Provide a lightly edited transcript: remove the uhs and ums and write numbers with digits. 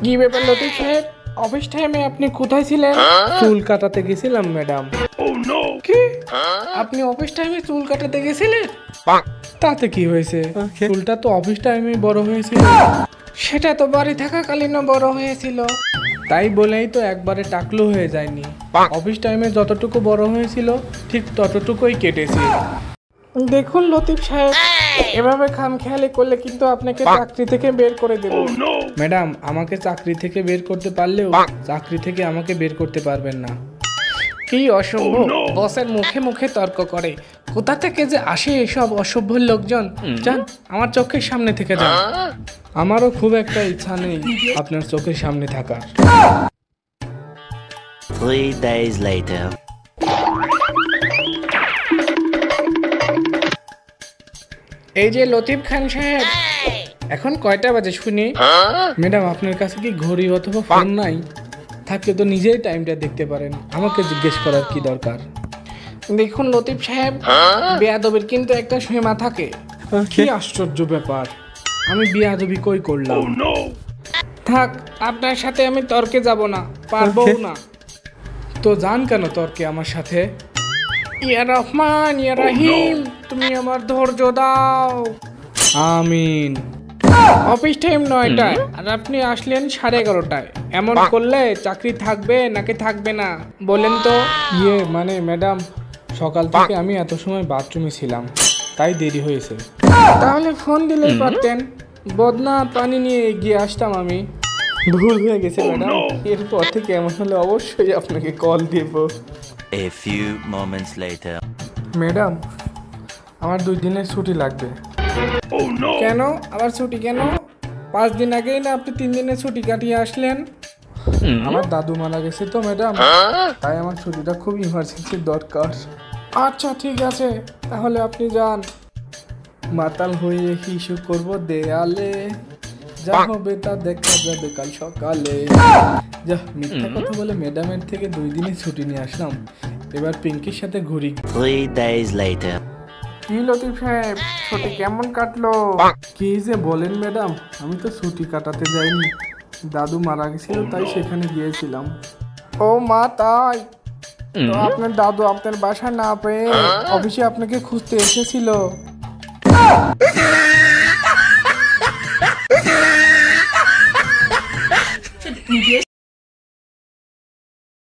কি ব্যাপার লতিফ সাহেব, অফিস টাইমে আপনি কোথায় ছিলেন? চুল কাটাতে গেছিলাম ম্যাডাম। কি, আপনি অফিস টাইমে চুল কাটাতে গেছিলেন? তাতে কি হয়েছে, চুলটা তো অফিস টাইমে বড় হয়েছিল। সেটা তো বাড়ি থাকাকালীনও বড় হয়েছিল। তাই বলেই তো একবারে টাকলু হয়ে যায়নি। অফিস টাইমে যতটুকু বড় হয়েছিল ঠিক ততটুকুই কেটেছি। দেখুন লতিফ সাহেব, এভাবে খামখেয়ালি করলে কিন্তু আপনাকে চাকরি থেকে বের করে দেব। ম্যাডাম, আমাকে চাকরি থেকে বের করতে পারলেও চাকরি থেকে আমাকে বের করতে পারবেন না। কি অসম্ভব, বসের মুখে মুখে তর্ক করে। কোথা থেকে যে আসে এসব অসভ্য লোকজন। যান, আমার চোখের সামনে থেকে যান। আমারও খুব একটা ইচ্ছা নেই আপনার চোখের সামনে থাকার। 3 days later. এই যে লতিফ খান সাহেব, এখন কয়টা বাজে শুনি? ম্যাডাম, আপনার কাছে কি ঘড়ি অথবা ফোন নাই? থাকলে তো নিজেই টাইমটা দেখতে পারেন, আমাকে জিজ্ঞেস করার কি দরকার? দেখুন লতিফ সাহেব, বেয়াদবির কিন্তু একটা সীমা থাকে। কি আশ্চর্য ব্যাপার, আমি বিয়াদবি কই করলাম? থাক, আপনার সাথে আমি তর্কে যাব না, পারবো না। তো যান কেন তর্কে আমার সাথে? ইয়া রহমান ইয়া রহিম, তুমি আমার ধৈর্য দাও। আমিন। অফিস টাইম 9টায় আর আপনি আসলেন 11:30টায়। এমন করলে চাকরি থাকবে নাকি থাকবে না বলেন তো? মানে ম্যাডাম, সকাল থেকে আমি এত সময় বাথরুমে ছিলাম, তাই দেরি হয়েছে। তাহলে ফোন দিলেই পারতেন, বদনা পানি নিয়ে এগিয়ে আসতাম আমি। ভুল হয়ে গেছে ম্যাডাম, এরপর থেকে এমন হলে অবশ্যই আপনাকে কল দেব। A few moments later. Madam, আমার 2 দিনের ছুটি লাগবে। কেন আবার ছুটি কেন? 5 দিন আগেই না আপনি 3 দিনের ছুটি কাটিয়ে আসলেন। আমার দাদু মারা গেছে তো ম্যাডাম, তাই আমার ছুটিটা খুব ইমার্জেন্সি দরকার। আচ্ছা ঠিক আছে, তাহলে আপনি যান। মাতাল হয়ে হিসু করব দেয়ালে, যা হবে তা দেখা যাবে কাল সকালে। যা মিথ্যা কথা বলে ম্যাডামের থেকে 2 দিনের ছুটি নিয়ে আসলাম, এবার পিঙ্কির সাথে ঘুরি। 3 days later. কি লতিফ সাহেব, ছুটি কেমন কাটলো? কি যে বলেন ম্যাডাম, আমি তো ছুটি কাটাতে যাইনি, দাদু মারা গেছিল তাই সেখানে গিয়েছিলাম। ও মা, তাই তো আপনার দাদু আপনার বাসা না পেয়ে অফিসে আপনাকে খুঁজতে এসেছিল।